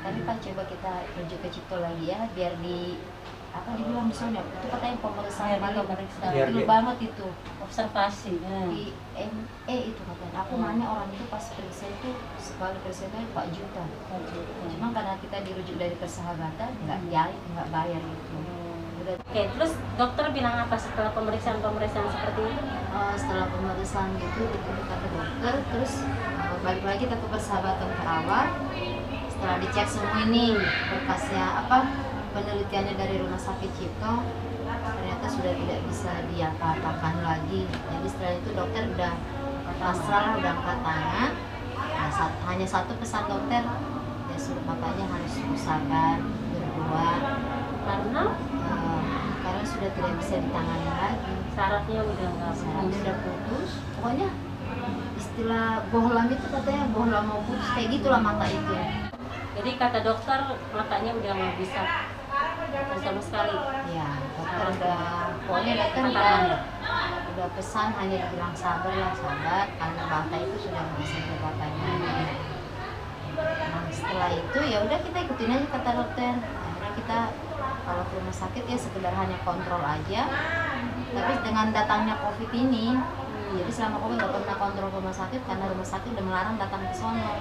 Tapi Pak coba kita rujuk ke Cipto lagi ya, biar dibilang di sana itu katanya pemeriksaan paling detail banget itu, observasi di ME itu katanya. Aku nanya orang itu pas periksa itu, sekali periksa itu 4 juta. Cuma karena kita dirujuk dari Persahabatan nggak bayar gitu. Oke, terus dokter bilang apa setelah pemeriksaan seperti itu? Setelah pemeriksaan gitu kata dokter, terus balik lagi kita ke Persahabatan ke awal. Setelah dicek semua ini berkasnya penelitiannya dari Rumah Sakit Cipto, ternyata sudah tidak bisa diapa-apakan lagi. Jadi setelah itu dokter udah pasrah, udah angkat tangan. Nah, hanya satu pesan dokter, ya suruh katanya harus usahakan berdoa karena sudah tidak bisa ditangani lagi. Sarafnya udah putus. Pokoknya istilah bohlam itu katanya bohlam mau putus, kayak gitulah mata itu. Jadi kata dokter matanya udah nggak bisa sama sekali. Ya, dokter pokoknya dokter udah pesan, hanya dibilang sabar karena mata itu sudah nggak bisa berbatanya. Nah setelah itu ya udah kita ikutin aja kata dokter. Akhirnya kita kalau ke rumah sakit ya sekedar hanya kontrol aja. Tapi dengan datangnya COVID ini, jadi selama COVID nggak pernah kontrol ke rumah sakit karena rumah sakit udah melarang datang ke sono.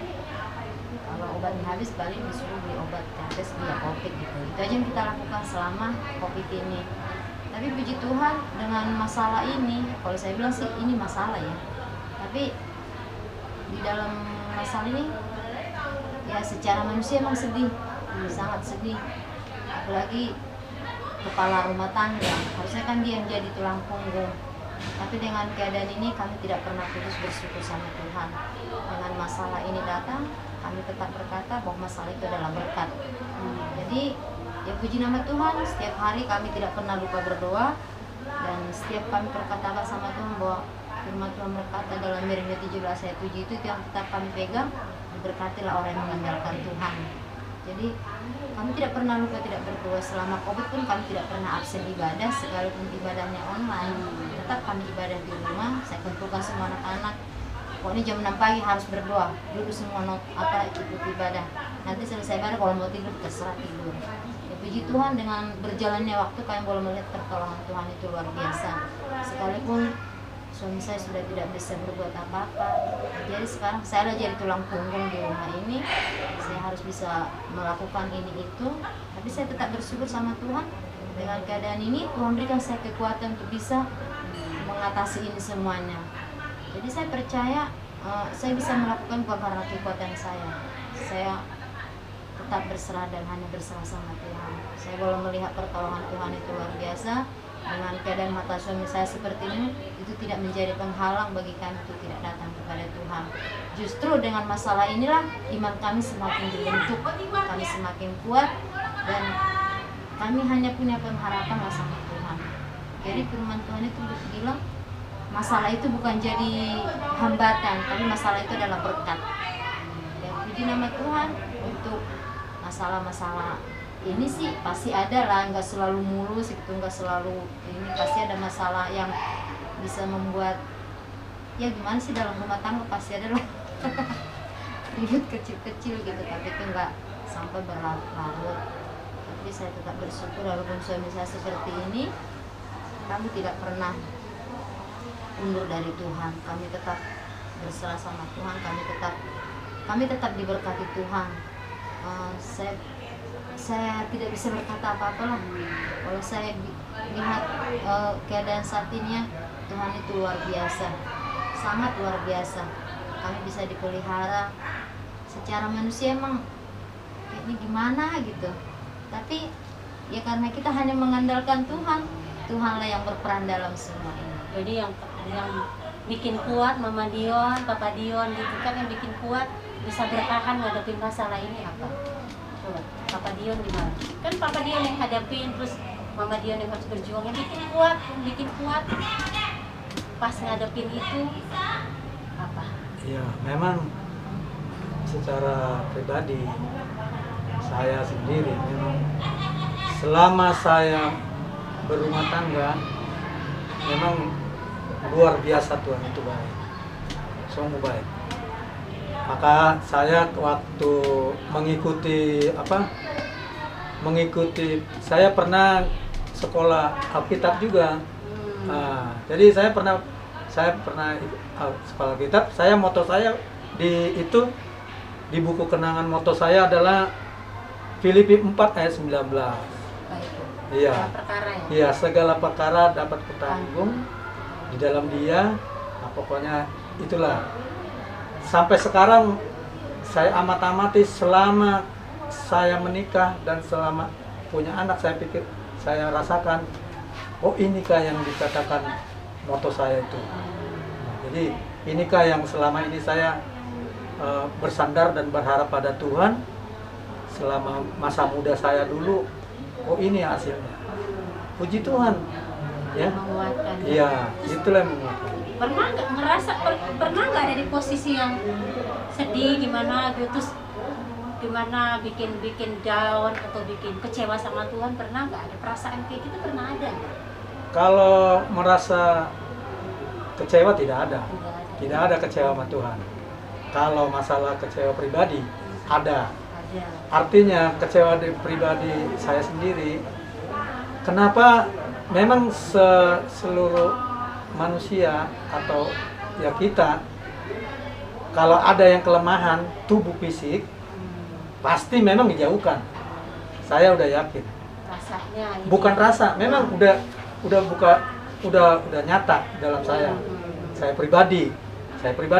Kalau obatnya habis balik disuruh beli obat tetes via COVID gitu. Itu aja yang kita lakukan selama COVID ini. Tapi puji Tuhan dengan masalah ini, kalau saya bilang sih ini masalah ya. Tapi di dalam masalah ini ya secara manusia emang sedih, sangat sedih. Apalagi kepala rumah tangga, harusnya kan dia yang jadi tulang punggung. Tapi dengan keadaan ini kami tidak pernah putus bersyukur sama Tuhan. Dengan masalah ini datang, kami tetap berkata bahwa masalah itu adalah berkat. Jadi ya puji nama Tuhan, setiap hari kami tidak pernah lupa berdoa. Dan setiap kami berkata sama Tuhan bahwa firman Tuhan berkata dalam Yeremia 17 ayat 7 itu yang tetap kami pegang, diberkatilah orang yang mengandalkan Tuhan. Jadi kami tidak pernah lupa tidak berdoa. Selama COVID pun kami tidak pernah absen ibadah, sekalipun ibadahnya online. Tetap kami ibadah di rumah. Saya kumpulkan semua anak-anak. Pokoknya jam 6 pagi harus berdoa. Dulu semua ikut ibadah. Nanti selesai ibadah kalau mau tidur terserah tidur. Ya, puji Tuhan dengan berjalannya waktu kami boleh melihat pertolongan Tuhan itu luar biasa. Sekalipun suami saya sudah tidak bisa berbuat apa-apa. Jadi sekarang saya jadi tulang punggung di rumah ini. Saya harus bisa melakukan ini itu, tapi saya tetap bersyukur sama Tuhan. Dengan keadaan ini Tuhan berikan saya kekuatan untuk bisa mengatasi ini semuanya. Jadi saya percaya saya bisa melakukan bukan karena kekuatan saya. Saya tetap berserah dan hanya berserah sama Tuhan. Saya boleh melihat pertolongan Tuhan itu luar biasa. Dengan keadaan mata suami saya seperti ini, itu tidak menjadi penghalang bagi kami untuk tidak datang kepada Tuhan. Justru dengan masalah inilah iman kami semakin dibentuk, kami semakin kuat, dan kami hanya punya pengharapan sama Tuhan. Jadi firman Tuhan itu bilang, masalah itu bukan jadi hambatan, tapi masalah itu adalah berkat. Dan puji nama Tuhan untuk masalah-masalah ini sih pasti ada lah, nggak selalu mulus gitu, nggak selalu ini, pasti ada masalah yang bisa membuat ya gimana sih, dalam rumah tangga pasti ada lah ribut kecil-kecil gitu, tapi itu nggak sampai berlarut-larut. Tapi saya tetap bersyukur walaupun suami saya seperti ini, kami tidak pernah undur dari Tuhan, kami tetap berserah sama Tuhan, kami tetap diberkati Tuhan. Saya tidak bisa berkata apa-apa lah. Kalau saya lihat keadaan saat ini ya, Tuhan itu luar biasa, sangat luar biasa. Kami bisa dipelihara. Secara manusia emang ini gimana gitu, tapi ya karena kita hanya mengandalkan Tuhan, Tuhanlah yang berperan dalam semua ini. Jadi yang bikin kuat Mama Dion, Papa Dion gitu kan, yang bikin kuat bisa bertahan ngadepin masalah ini apa? Coba Papa Dion gimana? Kan Papa Dion yang hadapin, terus Mama Dion yang harus berjuang, yang bikin kuat pas ngadepin itu apa? Ya, memang secara pribadi saya sendiri memang selama saya berumah tangga memang luar biasa, Tuhan itu baik, sungguh baik. Maka saya waktu mengikuti saya pernah sekolah Alkitab juga. Nah, jadi saya pernah sekolah Alkitab. Moto saya di buku kenangan, moto saya adalah Filipi 4 ayat 19. Iya. Iya, segala perkara dapat kutanggung di dalam Dia. Nah, pokoknya itulah. Sampai sekarang saya amati selama saya menikah dan selama punya anak, saya rasakan, oh inikah yang dikatakan moto saya itu. Nah, jadi inikah yang selama ini saya bersandar dan berharap pada Tuhan selama masa muda saya dulu. Oh ini hasilnya. Puji Tuhan. Ya. Iya, itulah yang menguatkan. Pernah nggak ada di posisi yang sedih gimana gitu, terus gimana bikin down atau bikin kecewa sama Tuhan? Pernah nggak ada perasaan kayak gitu? Pernah ada nggak? Kalau merasa kecewa tidak ada kecewa sama Tuhan. Kalau masalah kecewa pribadi ada. Artinya kecewa di pribadi saya sendiri. Kenapa? Memang seluruh manusia atau ya kita, kalau ada yang kelemahan tubuh fisik pasti memang dijauhkan. Saya udah yakin. Rasanya bukan rasa, memang udah nyata dalam saya. Saya pribadi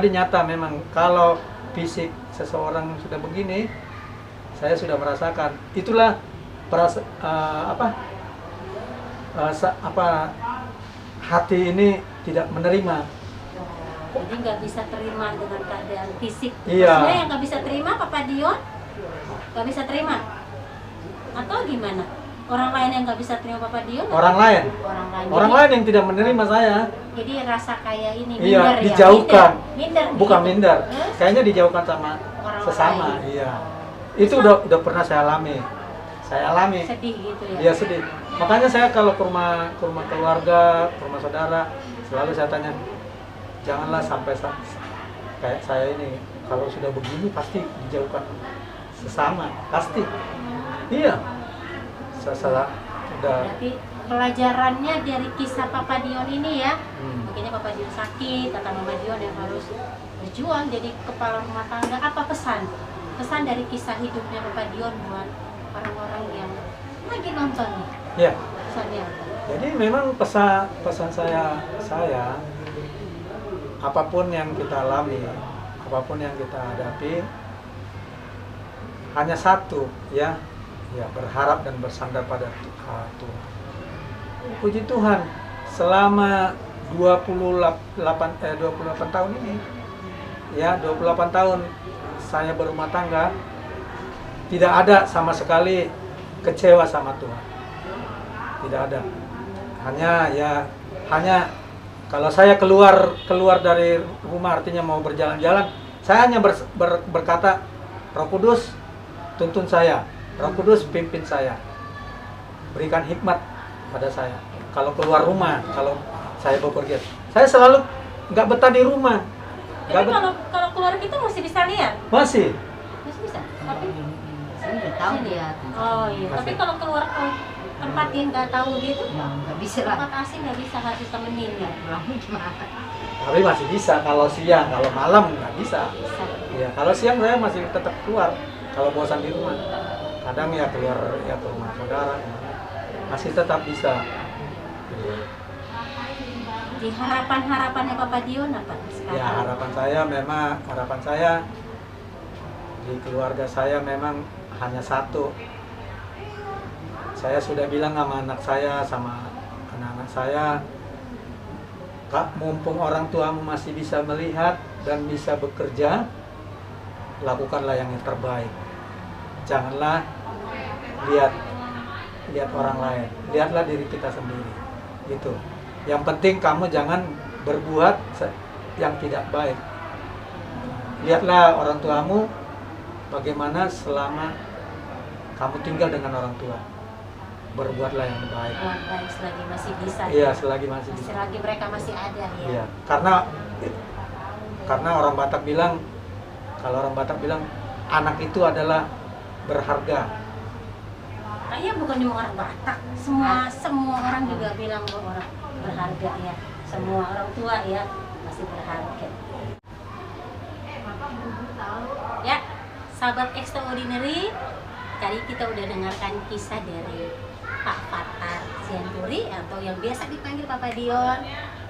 nyata memang. Kalau fisik seseorang sudah begini, saya sudah merasakan. Itulah hati ini tidak menerima. Jadi nggak bisa terima dengan keadaan fisik. Iya. Maksudnya yang nggak bisa terima Papa Dion nggak bisa terima atau gimana? Orang lain yang nggak bisa terima Papa Dion? Orang lain yang tidak menerima saya. Jadi rasa kayak ini iya, minder, dijauhkan. Ya? Minder. Bukan gitu. minder. Kayaknya dijauhkan sama orang sesama. lain. Iya. Itu udah pernah saya alami. Sedih gitu ya. Iya, sedih. Makanya saya kalau ke rumah keluarga, ke rumah saudara, selalu saya tanya, janganlah sampai kayak saya ini. Kalau sudah begini pasti dijauhkan sesama, pasti. Iya. Udah. Berarti pelajarannya dari kisah Papa Dion ini ya. Hmm. Makanya Papa Dion sakit, kata Mama Dion yang harus berjuang jadi kepala rumah tangga. Apa pesan dari kisah hidupnya Papa Dion buat orang-orang yang lagi nonton nih? Ya, Pesannya apa? jadi memang pesan saya apapun yang kita alami, apapun yang kita hadapi, hanya satu ya berharap dan bersandar pada Tuhan. Puji Tuhan, selama 28 tahun ini, ya 28 tahun saya berumah tangga, tidak ada sama sekali kecewa sama Tuhan. Tidak ada. Hanya kalau saya keluar dari rumah, artinya mau berjalan-jalan, saya hanya berkata, Roh Kudus tuntun saya, Roh Kudus pimpin saya, berikan hikmat pada saya. Kalau keluar rumah, kalau saya bepergian, saya selalu nggak betah di rumah. Tapi kalau keluar kita masih bisa lihat? Masih. Masih bisa? Tapi Saya nggak tahu dia. oh iya. Masih. Tapi kalau keluar ke tempat yang nggak tahu gitu, Ya nggak bisa lah. tempat asing nggak bisa, harus temenin ya. Pulang gimana? Tapi masih bisa kalau siang, kalau malam nggak bisa. Bisa. Ya, kalau siang saya masih tetap keluar. Kalau bosan di rumah, kadang ya keluar ya ke rumah saudara, masih tetap bisa. Di harapannya Papa Dion apa sekarang? Ya harapan saya di keluarga saya memang hanya satu. Saya sudah bilang sama anak saya, sama anak-anak saya, Kak, mumpung orang tuamu masih bisa melihat dan bisa bekerja, lakukanlah yang terbaik. Janganlah lihat orang lain, lihatlah diri kita sendiri. Gitu. Yang penting kamu jangan berbuat yang tidak baik. Lihatlah orang tuamu bagaimana selama kamu tinggal dengan orang tua. Berbuatlah yang baik. Buat baik selagi masih bisa. Iya, selagi masih bisa. Selagi mereka masih ada ya. Iya, karena orang Batak bilang, kalau orang Batak bilang anak itu adalah berharga. Kayaknya bukan cuma orang Batak, semua orang juga bilang bahwa orang berharga ya. Semua orang tua ya masih berharga. Ya, sahabat extraordinary, tadi kita udah dengarkan kisah dari Pak Fatar Sianturi atau yang biasa dipanggil Papa Dion,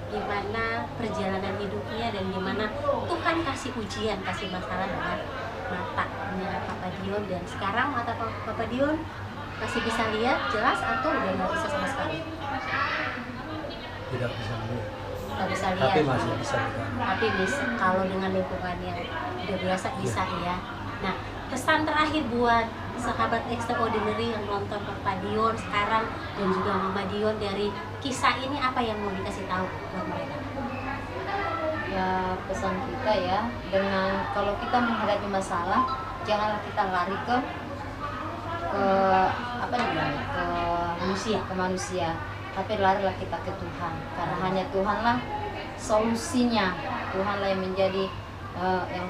gimana perjalanan hidupnya dan gimana Tuhan kasih ujian, kasih masalah dengan matanya Papa Dion, dan sekarang mata Papa Dion masih bisa lihat jelas atau udah nggak bisa sama sekali? Tidak bisa melihat. Nggak bisa lihat. Tapi masih bisa lihat. Tapi bisa kalau dengan lingkungan yang udah biasa bisa ya. Nah, pesan terakhir buat sahabat extraordinary yang nonton Papa Dion sekarang dan juga Mama Dion dari kisah ini, apa yang mau dikasih tahu buat mereka? Ya pesan kita ya, dengan kalau kita menghadapi masalah, janganlah kita lari ke apa namanya, ke manusia, tapi larilah kita ke Tuhan, karena hanya Tuhanlah solusinya. Tuhanlah yang menjadi yang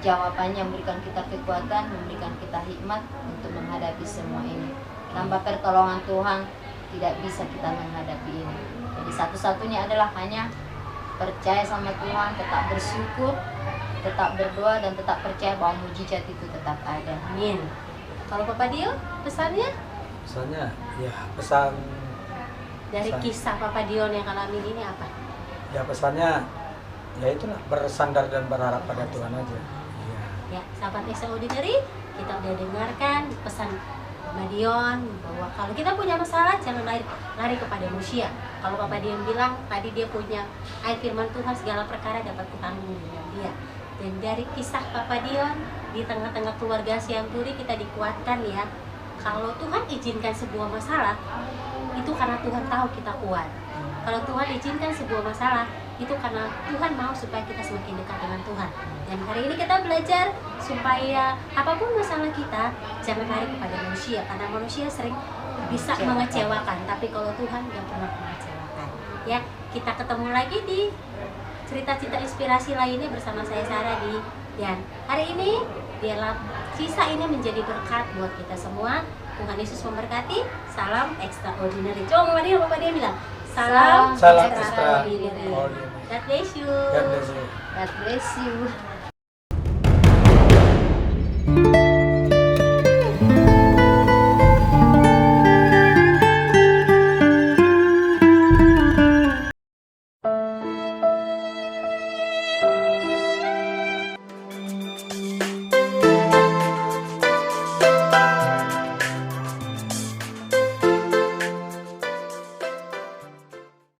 jawabannya, memberikan kita kekuatan, memberikan kita hikmat untuk menghadapi semua ini. Tanpa pertolongan Tuhan tidak bisa kita menghadapi ini. Jadi satu-satunya adalah hanya percaya sama Tuhan, tetap bersyukur, tetap berdoa, dan tetap percaya bahwa mujizat itu tetap ada. Amin. Kalau Papa Dion, pesannya Pesannya, ya pesan dari kisah Papa Dion yang alami ini apa? ya pesannya ya itulah, bersandar dan berharap pada Tuhan aja. Iya. Ya, sahabat extraordinary, kita udah dengarkan pesan Mama Dion bahwa kalau kita punya masalah jangan lari kepada manusia. Kalau Papa Dion bilang tadi dia punya ayat firman Tuhan, segala perkara dapat kutanggung dengan dia. Dan dari kisah Papa Dion di tengah-tengah keluarga Sianturi kita dikuatkan ya. Kalau Tuhan izinkan sebuah masalah, itu karena Tuhan tahu kita kuat. Kalau Tuhan izinkan sebuah masalah, itu karena Tuhan mau supaya kita semakin dekat dengan Tuhan. Dan hari ini kita belajar supaya apapun masalah kita, jangan lari kepada manusia, karena manusia sering bisa mengecewakan, tapi kalau Tuhan nggak pernah mengecewakan. Ya, kita ketemu lagi di cerita-cerita inspirasi lainnya bersama saya Sarah di. Dan hari ini biarlah kisah ini menjadi berkat buat kita semua. Tuhan Yesus memberkati. Salam extraordinary. Coba Bapak dia bilang. Salam Salam extraordinary. extraordinary. God bless you. God bless you. God bless you.